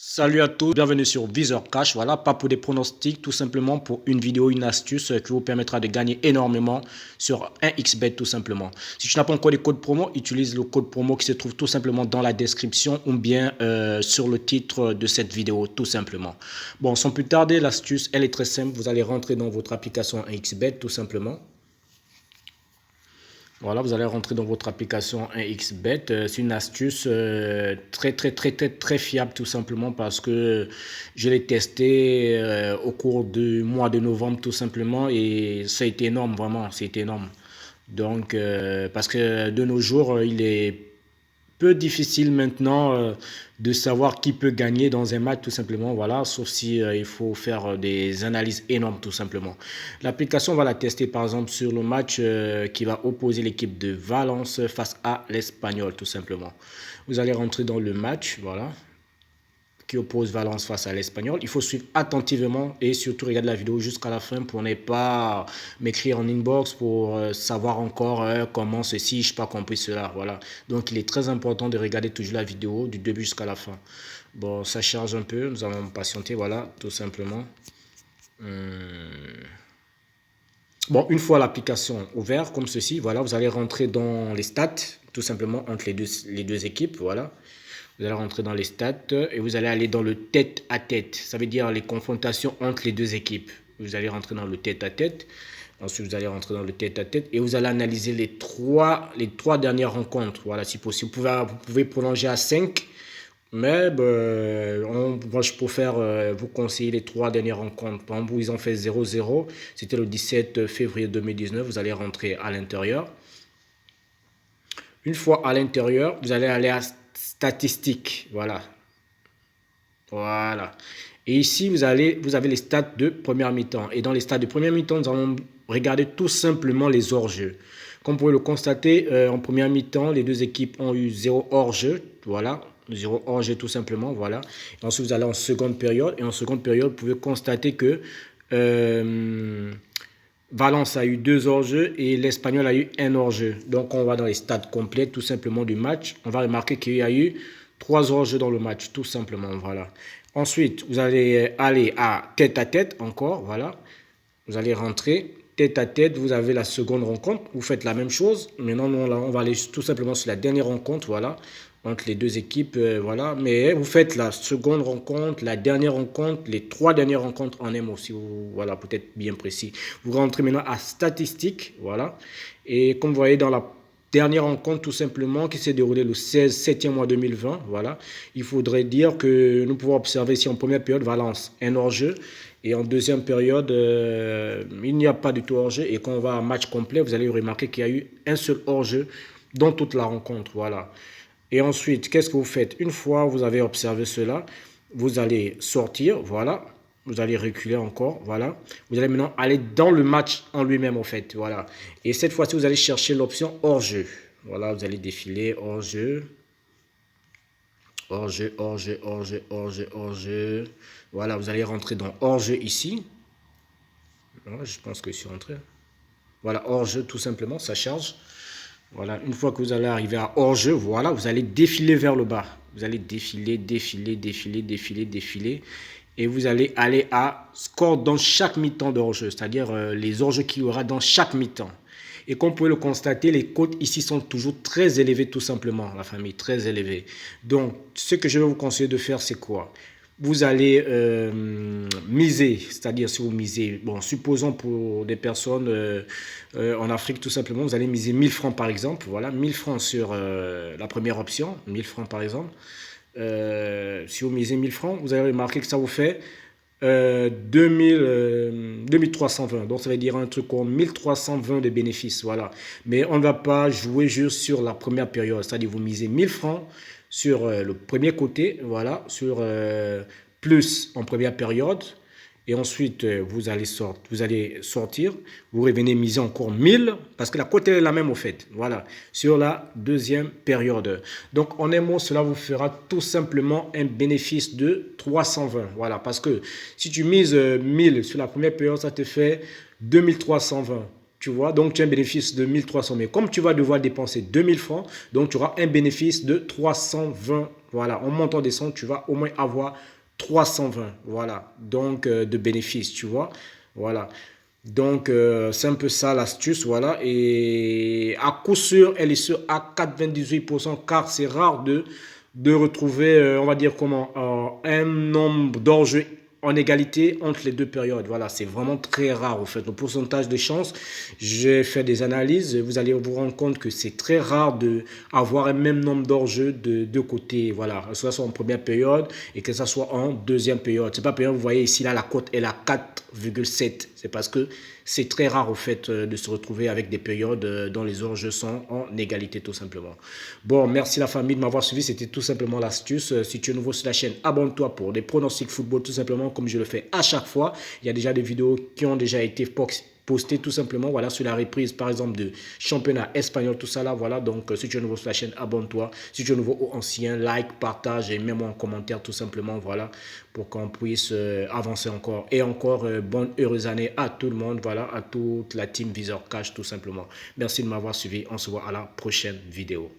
Salut à tous, bienvenue sur Viseur Cash. Voilà, pas pour des pronostics, tout simplement pour une vidéo, une astuce qui vous permettra de gagner énormément sur un xbet tout simplement. Si tu n'as pas encore les codes promo, utilise le code promo qui se trouve tout simplement dans la description ou bien sur le titre de cette vidéo tout simplement. Bon, sans plus tarder, l'astuce, elle est très simple. Vous allez rentrer dans votre application xbet tout simplement. Voilà, vous allez rentrer dans votre application 1xBet. C'est une astuce très fiable tout simplement parce que je l'ai testé au cours du mois de novembre tout simplement et ça a été énorme, vraiment, c'était énorme. Donc, parce que de nos jours, il est peu difficile maintenant de savoir qui peut gagner dans un match tout simplement, voilà, sauf si il faut faire des analyses énormes tout simplement. L'application va la tester par exemple sur le match qui va opposer l'équipe de Valence face à l'Espagnol tout simplement. Vous allez rentrer dans le match, voilà, qui oppose Valence face à l'Espagnol. Il faut suivre attentivement et surtout regarder la vidéo jusqu'à la fin pour ne pas m'écrire en inbox pour savoir encore comment ceci, je n'ai pas compris cela. Voilà. Donc il est très important de regarder toujours la vidéo du début jusqu'à la fin. Bon, ça charge un peu, nous allons patienter, voilà, tout simplement. Bon, une fois l'application ouverte comme ceci, voilà, vous allez rentrer dans les stats, tout simplement entre les deux équipes, voilà. Vous allez rentrer dans les stats et vous allez aller dans le tête à tête. Ça veut dire les confrontations entre les deux équipes. Vous allez rentrer dans le tête à tête. Ensuite, vous allez rentrer dans le tête à tête et vous allez analyser les trois dernières rencontres. Voilà, si possible. Vous pouvez prolonger à 5. Mais moi, je préfère vous conseiller les trois dernières rencontres. Par exemple, ils ont fait 0-0. C'était le 17 février 2019. Vous allez rentrer à l'intérieur. Une fois à l'intérieur, vous allez aller à statistiques. Voilà. Voilà. Et ici, vous avez les stats de première mi-temps. Et dans les stats de première mi-temps, nous allons regarder tout simplement les hors-jeux. Comme vous pouvez le constater, en première mi-temps, les deux équipes ont eu 0 hors-jeu. Voilà. 0 hors-jeu tout simplement. Voilà. Et ensuite, vous allez en seconde période. Et en seconde période, vous pouvez constater que Valence a eu 2 hors-jeu et l'Espagnol a eu 1 hors-jeu. Donc on va dans les stats complètes tout simplement du match. On va remarquer qu'il y a eu 3 hors-jeux dans le match tout simplement. Voilà. Ensuite, vous allez aller à tête encore. Voilà. Vous allez rentrer tête à tête. Vous avez la seconde rencontre. Vous faites la même chose. Maintenant, on va aller tout simplement sur la dernière rencontre. Voilà. Entre les deux équipes, voilà. Mais vous faites la seconde rencontre, la dernière rencontre, les 3 dernières rencontres en un mot, si vous, voilà, peut-être bien précis. Vous rentrez maintenant à statistiques, voilà. Et comme vous voyez dans la dernière rencontre, tout simplement, qui s'est déroulée le 7e mois 2020, voilà. Il faudrait dire que nous pouvons observer ici en première période, Valence, un hors-jeu. Et en deuxième période, il n'y a pas du tout hors-jeu. Et quand on va à match complet, vous allez remarquer qu'il y a eu un seul hors-jeu dans toute la rencontre, voilà. Et ensuite, qu'est-ce que vous faites? Une fois vous avez observé cela, vous allez sortir, voilà. Vous allez reculer encore, voilà. Vous allez maintenant aller dans le match en lui-même, en fait, voilà. Et cette fois-ci, vous allez chercher l'option hors-jeu. Voilà, vous allez défiler hors-jeu. Hors-jeu, hors-jeu, hors-jeu, hors-jeu, hors-jeu. Voilà, vous allez rentrer dans hors-jeu ici. Voilà, je pense que je suis rentré. Voilà, hors-jeu, tout simplement, ça charge. Voilà, une fois que vous allez arriver à hors-jeu, voilà, vous allez défiler vers le bas. Vous allez défiler, défiler, défiler, défiler, défiler. Et vous allez aller à score dans chaque mi-temps de hors-jeu, c'est-à-dire les hors-jeux qu'il y aura dans chaque mi-temps. Et comme vous pouvez le constater, les cotes ici sont toujours très élevées tout simplement, la famille, très élevées. Donc, ce que je vais vous conseiller de faire, c'est quoi? Vous allez miser, c'est-à-dire si vous misez, bon, supposons pour des personnes en Afrique tout simplement, vous allez miser 1000 francs par exemple, voilà, 1000 francs sur la première option, 1000 francs par exemple. Si vous misez 1000 francs, vous allez remarquer que ça vous fait 2320. Donc ça veut dire un truc comme 1320 de bénéfices, voilà. Mais on ne va pas jouer juste sur la première période, c'est-à-dire vous misez 1000 francs sur le premier côté, voilà, sur plus en première période. Et ensuite, vous allez sortir, vous revenez miser encore 1000, parce que la cote est la même au fait, voilà, sur la deuxième période. Donc, en un mot, cela vous fera tout simplement un bénéfice de 320, voilà, parce que si tu mises 1000 sur la première période, ça te fait 2320. Tu vois, donc tu as un bénéfice de 1300. Mais comme tu vas devoir dépenser 2000 francs, donc tu auras un bénéfice de 320. Voilà, en montant des 100, tu vas au moins avoir 320. Voilà, donc de bénéfice, tu vois. Voilà. Donc, c'est un peu ça l'astuce, voilà. Et à coup sûr, elle est sur à 98% car c'est rare de retrouver, on va dire comment, un nombre d'enjeux en égalité entre les deux périodes. Voilà, c'est vraiment très rare, en fait. Le pourcentage de chance, j'ai fait des analyses, vous allez vous rendre compte que c'est très rare d'avoir un même nombre d'enjeux de deux côtés. Voilà, que ce soit en première période et que ce soit en deuxième période. C'est pas période, vous voyez ici, là, la cote est à 4,7. C'est parce que c'est très rare, au fait, de se retrouver avec des périodes dont les enjeux sont en égalité, tout simplement. Bon, merci la famille de m'avoir suivi. C'était tout simplement l'astuce. Si tu es nouveau sur la chaîne, abonne-toi pour des pronostics football, tout simplement, comme je le fais à chaque fois. Il y a déjà des vidéos qui ont déjà été postées tout simplement, voilà, sur la reprise, par exemple, de championnat espagnol, tout ça là, voilà. Donc, si tu es nouveau sur la chaîne, abonne-toi. Si tu es nouveau ou ancien, like, partage et mets-moi en commentaire, tout simplement, voilà, pour qu'on puisse avancer encore. Et encore, bonne, heureuse année à tout le monde, voilà, à toute la team Visor Cash, tout simplement. Merci de m'avoir suivi. On se voit à la prochaine vidéo.